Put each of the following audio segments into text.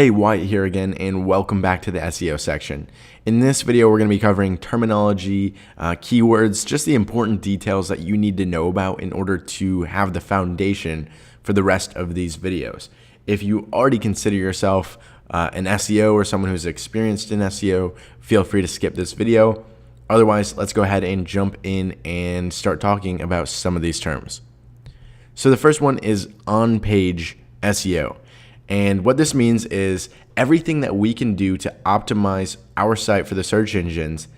Hey, Wyatt here again, and welcome back to the SEO section. In this video, we're going to be covering terminology, keywords, just the important details that you need to know about in order to have the foundation for the rest of these videos. If you already consider yourself an SEO or someone who's experienced in SEO, feel free to skip this video. Otherwise, let's go ahead and jump in and start talking about some of these terms. So the first one is on-page SEO. And what this means is everything that we can do to optimize our site for the search engines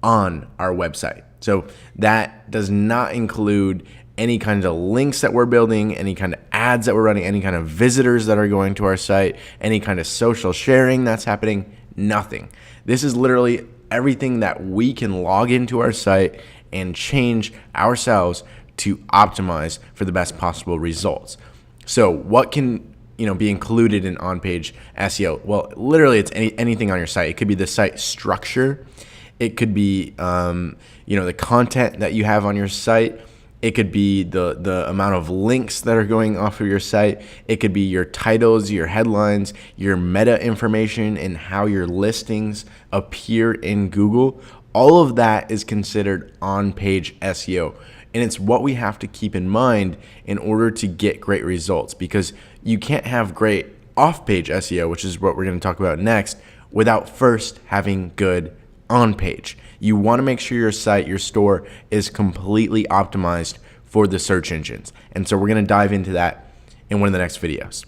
on our website. So that does not include any kind of links that we're building, any kind of ads that we're running, any kind of visitors that are going to our site, any kind of social sharing that's happening, nothing. This is literally everything that we can log into our site and change ourselves to optimize for the best possible results. So what can be included in on-page SEO? Well, literally it's anything on your site. It could be the site structure. It could be, the content that you have on your site. It could be the amount of links that are going off of your site. It could be your titles, your headlines, your meta information, and how your listings appear in Google. All of that is considered on-page SEO. And it's what we have to keep in mind in order to get great results, because you can't have great off-page SEO, which is what we're going to talk about next, without first having good on-page. You want to make sure your site, your store is completely optimized for the search engines. And so we're going to dive into that in one of the next videos.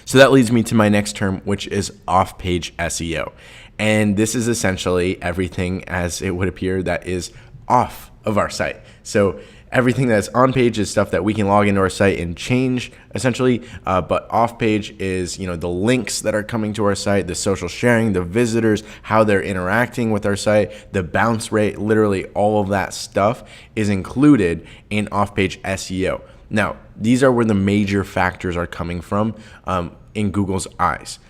So that leads me to my next term, which is off-page SEO. And this is essentially everything, as it would appear, that is off of our site. So everything that's on page is stuff that we can log into our site and change, essentially. But off page is the links that are coming to our site, the social sharing, the visitors, how they're interacting with our site, the bounce rate, literally all of that stuff is included in off page SEO. Now, these are where the major factors are coming from in Google's eyes.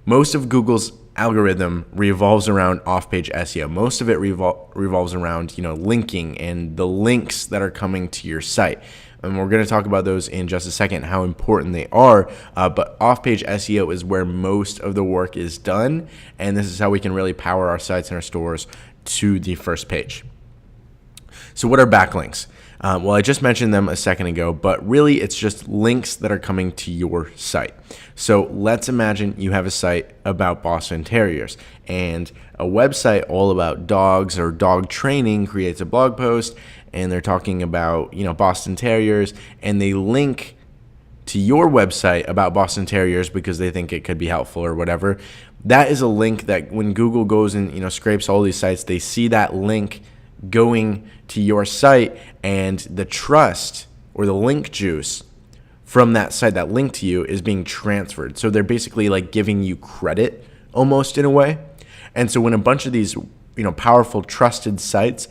Most of Google's algorithm revolves around off-page SEO. Most of it revolves around linking and the links that are coming to your site. And we're going to talk about those in just a second, how important they are. But off-page SEO is where most of the work is done, and this is how we can really power our sites and our stores to the first page. So what are backlinks? Well, I just mentioned them a second ago, but really it's just links that are coming to your site. So let's imagine you have a site about Boston Terriers, and a website all about dogs or dog training creates a blog post, and they're talking about Boston Terriers, and they link to your website about Boston Terriers because they think it could be helpful or whatever. That is a link that when Google goes and scrapes all these sites, they see that link going to your site, and the trust or the link juice from that site that linked to you is being transferred. So they're basically like giving you credit almost in a way. And so when a bunch of these powerful trusted sites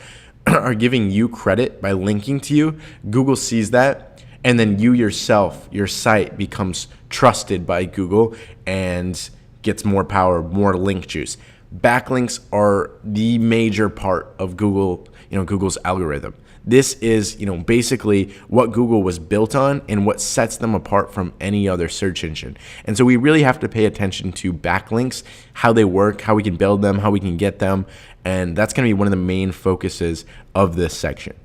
are giving you credit by linking to you, Google sees that, and then you yourself, your site becomes trusted by Google and gets more power, more link juice. Backlinks are the major part of Google's algorithm. This is, basically what Google was built on and what sets them apart from any other search engine. And so we really have to pay attention to backlinks, how they work, how we can build them, how we can get them. And that's going to be one of the main focuses of this section.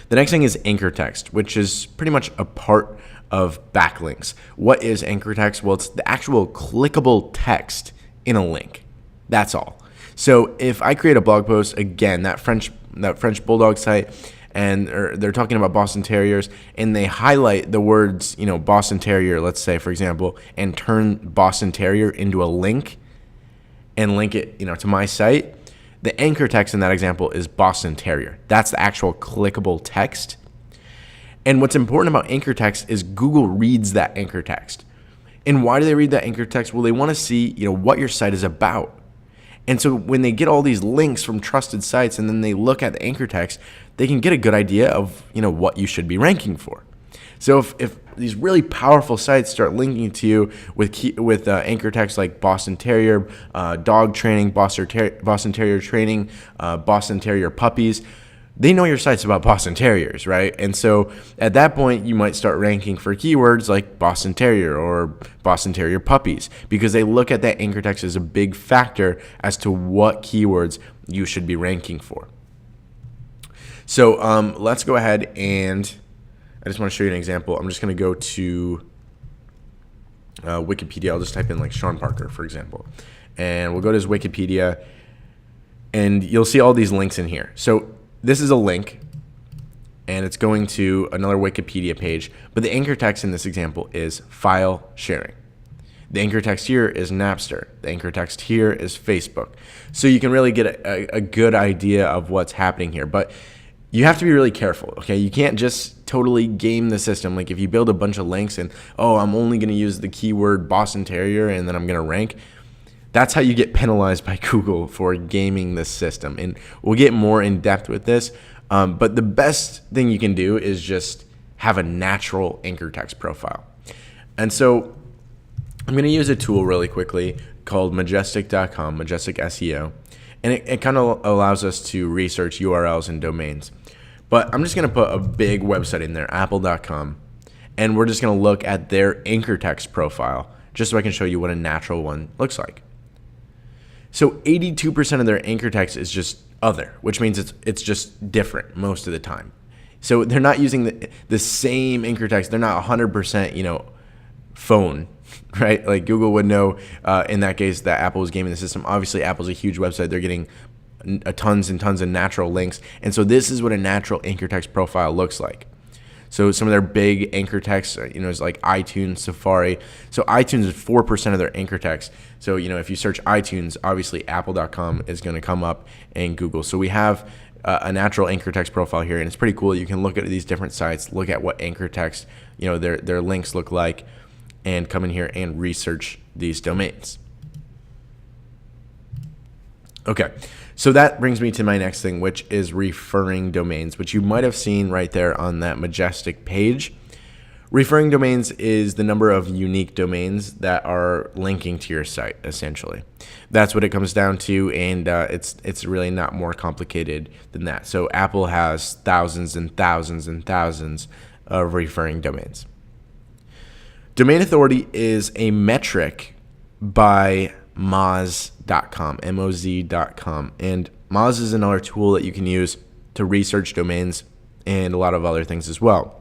The next thing is anchor text, which is pretty much a part of backlinks. What is anchor text? Well, it's the actual clickable text in a link. That's all. So if I create a blog post, again, that French Bulldog site, and they're talking about Boston Terriers, and they highlight the words, Boston Terrier, let's say, for example, and turn Boston Terrier into a link and link it, to my site, the anchor text in that example is Boston Terrier. That's the actual clickable text. And what's important about anchor text is Google reads that anchor text. And why do they read that anchor text? Well, they want to see, what your site is about. And so when they get all these links from trusted sites and then they look at the anchor text, they can get a good idea of, what you should be ranking for. So if these really powerful sites start linking to you with anchor text like Boston Terrier, dog training, Boston Terrier training, Boston Terrier puppies, they know your site's about Boston Terriers, right? And so at that point, you might start ranking for keywords like Boston Terrier or Boston Terrier puppies, because they look at that anchor text as a big factor as to what keywords you should be ranking for. So let's go ahead and I just want to show you an example. I'm just going to go to Wikipedia. I'll just type in like Sean Parker, for example, and we'll go to his Wikipedia, and you'll see all these links in here. So this is a link, and it's going to another Wikipedia page, but the anchor text in this example is file sharing. The anchor text here is Napster. The anchor text here is Facebook. So you can really get a good idea of what's happening here, but you have to be really careful, okay? You can't just totally game the system. Like if you build a bunch of links and, I'm only going to use the keyword Boston Terrier and then I'm going to rank, that's how you get penalized by Google for gaming the system. And we'll get more in depth with this. But the best thing you can do is just have a natural anchor text profile. And so I'm going to use a tool really quickly called majestic.com, Majestic SEO. And it kind of allows us to research URLs and domains. But I'm just going to put a big website in there, apple.com. And we're just going to look at their anchor text profile just so I can show you what a natural one looks like. So 82% of their anchor text is just other, which means it's just different most of the time. So they're not using the same anchor text. They're not 100%, phone, right? Like Google would know in that case that Apple is gaming the system. Obviously, Apple's a huge website. They're getting tons and tons of natural links. And so this is what a natural anchor text profile looks like. So some of their big anchor text, is like iTunes, Safari. So iTunes is 4% of their anchor text. So, if you search iTunes, obviously apple.com is going to come up in Google. So we have a natural anchor text profile here, and it's pretty cool. You can look at these different sites, look at what anchor text, their links look like, and come in here and research these domains. Okay, so that brings me to my next thing, which is referring domains, which you might have seen right there on that Majestic page. Referring domains is the number of unique domains that are linking to your site, essentially. That's what it comes down to, and it's really not more complicated than that. So Apple has thousands and thousands and thousands of referring domains. Domain authority is a metric by Moz.com, M-O-Z.com. And Moz is another tool that you can use to research domains and a lot of other things as well.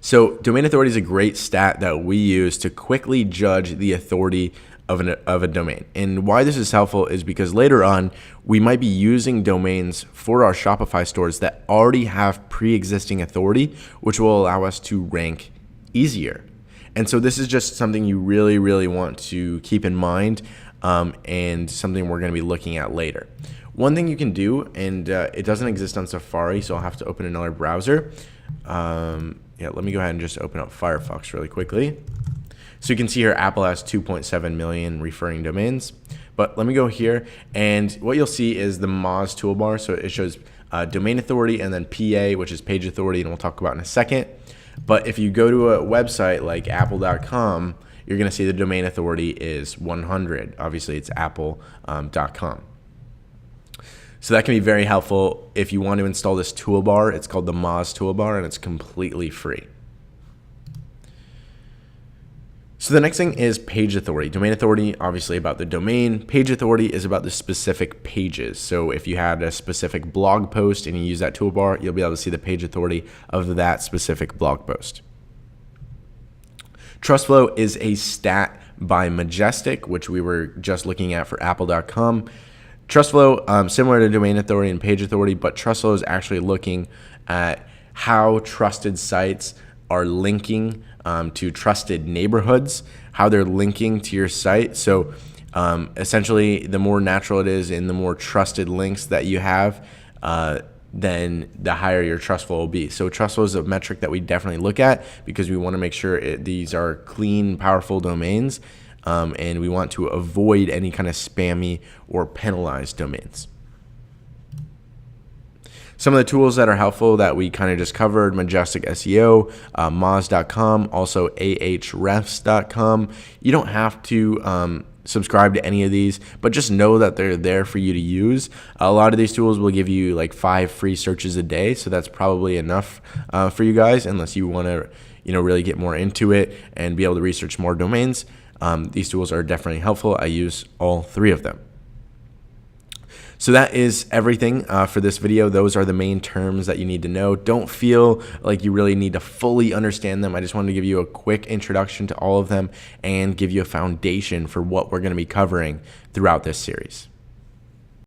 So domain authority is a great stat that we use to quickly judge the authority of a domain. And why this is helpful is because later on, we might be using domains for our Shopify stores that already have pre-existing authority, which will allow us to rank easier. And so this is just something you really, really want to keep in mind, and something we're going to be looking at later. One thing you can do, and it doesn't exist on Safari, so I'll have to open another browser. Let me go ahead and just open up Firefox really quickly. So you can see here Apple has 2.7 million referring domains. But let me go here, and what you'll see is the Moz toolbar. So it shows domain authority and then PA, which is page authority, and we'll talk about in a second. But if you go to a website like apple.com, you're going to see the domain authority is 100. Obviously, it's apple.com. So that can be very helpful if you want to install this toolbar. It's called the Moz toolbar, and it's completely free. So the next thing is page authority. Domain authority, obviously about the domain. Page authority is about the specific pages. So if you had a specific blog post and you use that toolbar, you'll be able to see the page authority of that specific blog post. TrustFlow is a stat by Majestic, which we were just looking at for apple.com. TrustFlow, similar to domain authority and page authority, but TrustFlow is actually looking at how trusted sites are linking to trusted neighborhoods, how they're linking to your site. So essentially, the more natural it is and the more trusted links that you have, then the higher your TrustFlow will be. So TrustFlow is a metric that we definitely look at because we want to make sure these are clean, powerful domains, and we want to avoid any kind of spammy or penalized domains. Some of the tools that are helpful that we kind of just covered: Majestic SEO, Moz.com, also ahrefs.com. You don't have to subscribe to any of these, but just know that they're there for you to use. A lot of these tools will give you like 5 free searches a day, so that's probably enough for you guys, unless you want to really get more into it and be able to research more domains. These tools are definitely helpful. I use all 3 of them. So that is everything for this video. Those are the main terms that you need to know. Don't feel like you really need to fully understand them. I just wanted to give you a quick introduction to all of them and give you a foundation for what we're going to be covering throughout this series.